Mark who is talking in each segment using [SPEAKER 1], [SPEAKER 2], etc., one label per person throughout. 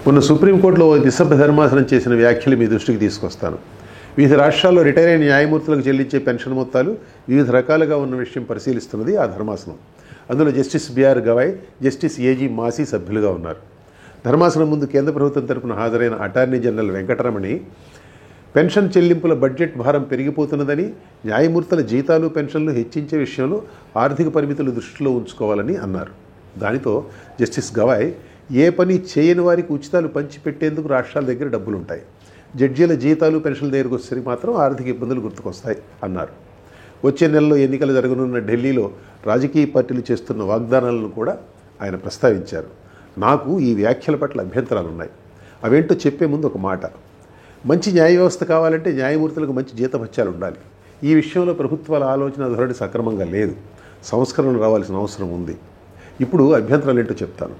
[SPEAKER 1] మొన్న సుప్రీంకోర్టులో నిశ్శబ్ద ధర్మాసనం చేసిన వ్యాఖ్యలు మీ దృష్టికి తీసుకొస్తాను. వివిధ రాష్ట్రాల్లో రిటైర్ అయిన న్యాయమూర్తులకు చెల్లించే పెన్షన్ మొత్తాలు వివిధ రకాలుగా ఉన్న విషయం పరిశీలిస్తున్నది ఆ ధర్మాసనం. అందులో justice BR Gavai, justice AG Masih సభ్యులుగా ఉన్నారు. ధర్మాసనం ముందు కేంద్ర ప్రభుత్వం తరపున హాజరైన అటార్నీ జనరల్ వెంకటరమణి పెన్షన్ చెల్లింపుల బడ్జెట్ భారం పెరిగిపోతున్నదని, న్యాయమూర్తుల జీతాలు పెన్షన్లు హెచ్చించే విషయంలో ఆర్థిక పరిమితులు దృష్టిలో ఉంచుకోవాలని అన్నారు. దానితో జస్టిస్ గవాయ్ ఏ పని చేయని వారికి ఉచితాలు పంచిపెట్టేందుకు రాష్ట్రాల దగ్గర డబ్బులుంటాయి, జడ్జీల జీతాలు పెన్షన్ల దగ్గరకు వచ్చేసరికి మాత్రం ఆర్థిక ఇబ్బందులు గుర్తుకొస్తాయి అన్నారు. వచ్చే నెలలో ఎన్నికలు జరగనున్న ఢిల్లీలో రాజకీయ పార్టీలు చేస్తున్న వాగ్దానాలను కూడా ఆయన ప్రస్తావించారు. నాకు ఈ వ్యాఖ్యల పట్ల అభ్యంతరాలున్నాయి. అవేంటో చెప్పే ముందు ఒక మాట. మంచి న్యాయ వ్యవస్థ కావాలంటే న్యాయమూర్తులకు మంచి జీతభత్యాలు ఉండాలి. ఈ విషయంలో ప్రభుత్వాల ఆలోచన ధోరణి సక్రమంగా లేదు. సంస్కరణలు రావాల్సిన అవసరం ఉంది. ఇప్పుడు అభ్యంతరాలు ఏంటో చెప్తాను.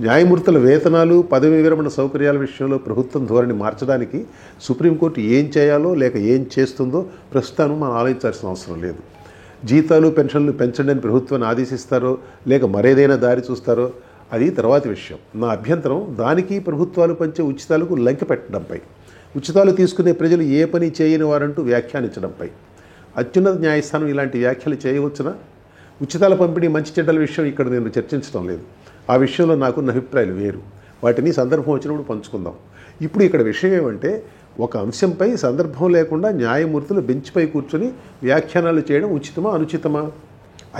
[SPEAKER 1] న్యాయమూర్తుల వేతనాలు, పదవి విరమణ సౌకర్యాల విషయంలో ప్రభుత్వం ధోరణి మార్చడానికి సుప్రీంకోర్టు ఏం చేయాలో లేక ఏం చేస్తుందో ప్రస్తుతం మనం ఆలోచించాల్సిన అవసరం లేదు. జీతాలు పెన్షన్లు పెంచండి అని ప్రభుత్వాన్ని ఆదేశిస్తారో లేక మరేదైనా దారి చూస్తారో అది తర్వాతి విషయం. నా అభ్యంతరం దానికి ప్రభుత్వాలు పంచే ఉచితాలకు లంకె పెట్టడంపై, ఉచితాలు తీసుకునే ప్రజలు ఏ పని చేయని వారంటూ వ్యాఖ్యానించడంపై. అత్యున్నత న్యాయస్థానం ఇలాంటి వ్యాఖ్యలు చేయవచ్చునా? ఉచితాల పంపిణీ మంచి చెడ్డల విషయం ఇక్కడ నేను చర్చించడం లేదు. ఆ విషయంలో నాకున్న అభిప్రాయాలు వేరు. వాటిని సందర్భం వచ్చినప్పుడు పంచుకుందాం. ఇప్పుడు ఇక్కడ విషయం ఏమంటే, ఒక అంశంపై సందర్భం లేకుండా న్యాయమూర్తులు బెంచ్పై కూర్చొని వ్యాఖ్యానాలు చేయడం ఉచితమా అనుచితమా?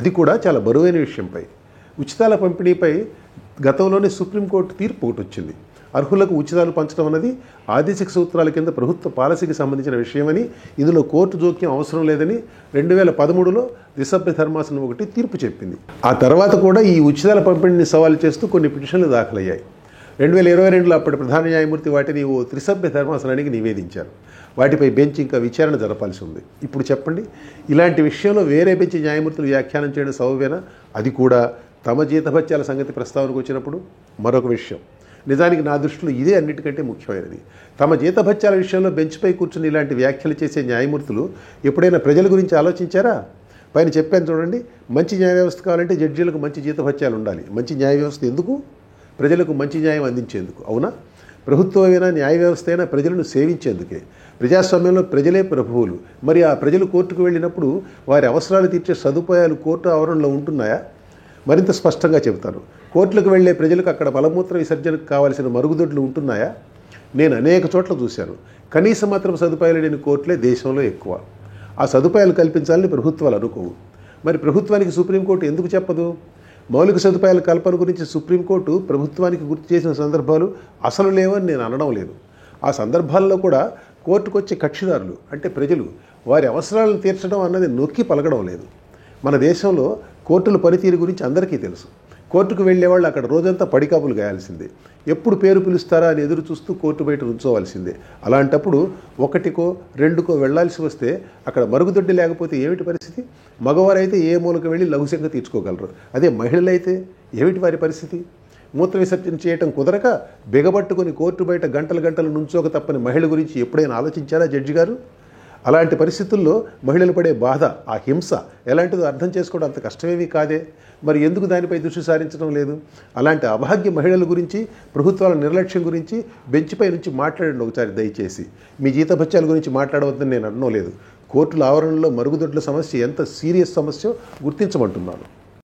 [SPEAKER 1] అది కూడా చాలా బరువైన విషయంపై. ఉచితాల పంపిణీపై గతంలోనే సుప్రీంకోర్టు తీర్పు ఒకటి వచ్చింది. అర్హులకు ఉచితాలు పంచడం అన్నది ఆదేశిక సూత్రాల కింద ప్రభుత్వ పాలసీకి సంబంధించిన విషయమని, ఇందులో కోర్టు జోక్యం అవసరం లేదని 2013లో నిశ్శబ్ద ధర్మాసనం ఒకటి తీర్పు చెప్పింది. ఆ తర్వాత కూడా ఈ ఉచితాల పంపిణీని సవాలు చేస్తూ కొన్ని పిటిషన్లు దాఖలయ్యాయి. 2022లో అప్పటి ప్రధాన న్యాయమూర్తి వాటిని ఓ త్రిసభ్య ధర్మాసనానికి నివేదించారు. వాటిపై బెంచ్ ఇంకా విచారణ జరపాల్సి ఉంది. ఇప్పుడు చెప్పండి, ఇలాంటి విషయంలో వేరే బెంచ్ న్యాయమూర్తులు వ్యాఖ్యానం చేయడం సబబేనా? అది కూడా తమ జీతభత్యాల సంగతి ప్రస్తావనకు వచ్చినప్పుడు. మరొక విషయం, నిజానికి నా దృష్టిలో ఇదే అన్నిటికంటే ముఖ్యమైనది. తమ జీతభత్యాల విషయంలో బెంచ్పై కూర్చుని ఇలాంటి వ్యాఖ్యలు చేసే న్యాయమూర్తులు ఎప్పుడైనా ప్రజల గురించి ఆలోచించారా? పైన చెప్పాను చూడండి, మంచి న్యాయ వ్యవస్థ కావాలంటే జడ్జీలకు మంచి జీతభత్యాలు ఉండాలి. మంచి న్యాయ వ్యవస్థ ఎందుకు? ప్రజలకు మంచి న్యాయం అందించేందుకు, అవునా? ప్రభుత్వమైనా న్యాయ వ్యవస్థ అయినా ప్రజలను సేవించేందుకే. ప్రజాస్వామ్యంలో ప్రజలే ప్రభువులు. మరి ఆ ప్రజలు కోర్టుకు వెళ్ళినప్పుడు వారి అవసరాలు తీర్చే సదుపాయాలు కోర్టు ఆవరణలో ఉంటున్నాయా? మరింత స్పష్టంగా చెబుతాను, కోర్టులకు వెళ్లే ప్రజలకు అక్కడ మలమూత్ర విసర్జనకు కావాల్సిన మరుగుదొడ్లు ఉంటున్నాయా? నేను అనేక చోట్ల చూశాను. కనీస మాత్రం సదుపాయాలు లేని కోర్టులే దేశంలో ఎక్కువ. ఆ సదుపాయాలు కల్పించాలని ప్రభుత్వాలు అనుకోవు. మరి ప్రభుత్వానికి సుప్రీంకోర్టు ఎందుకు చెప్పదు? మౌలిక సదుపాయాల కల్పన గురించి సుప్రీంకోర్టు ప్రభుత్వానికి గుర్తు చేసిన సందర్భాలు అసలు లేవని నేను అనడం లేదు. ఆ సందర్భాల్లో కూడా కోర్టుకు వచ్చే కక్షిదారులు అంటే ప్రజలు వారి అవసరాలను తీర్చడం అన్నది నొక్కి పలకడం లేదు. మన దేశంలో కోర్టుల పనితీరు గురించి అందరికీ తెలుసు. కోర్టుకు వెళ్లేవాళ్ళు అక్కడ రోజంతా పడికాపులు గాయాల్సిందే. ఎప్పుడు పేరు పిలుస్తారా అని ఎదురు చూస్తూ కోర్టు బయట ఉంచోవలసిందే. అలాంటప్పుడు ఒకటికో రెండుకో వెళ్లాల్సి వస్తే అక్కడ మరుగుదొడ్డి లేకపోతే ఏమిటి పరిస్థితి? మగవారైతే ఏ మూలకు వెళ్ళి లఘుశంగా తీర్చుకోగలరు. అదే మహిళలైతే ఏమిటి వారి పరిస్థితి? మూత్ర విసర్జన చేయటం కుదరక బిగబట్టుకుని కోర్టు బయట గంటలు గంటలు నుంచోక తప్పని మహిళ గురించి ఎప్పుడైనా ఆలోచించారా జడ్జి గారు? అలాంటి పరిస్థితుల్లో మహిళలు పడే బాధ, ఆ హింస ఎలాంటిదో అర్థం చేసుకోవడం అంత కష్టమేమీ కాదే. మరి ఎందుకు దానిపై దృష్టి సారించడం లేదు? అలాంటి అభాగ్య మహిళల గురించి, ప్రభుత్వాల నిర్లక్ష్యం గురించి బెంచ్పై నుంచి మాట్లాడండి ఒకసారి దయచేసి. మీ జీతభత్యాల గురించి మాట్లాడవద్దని నేను అనడం లేదు. కోర్టుల ఆవరణలో మరుగుదొడ్ల సమస్య ఎంత సీరియస్ సమస్య గుర్తించమంటున్నాను.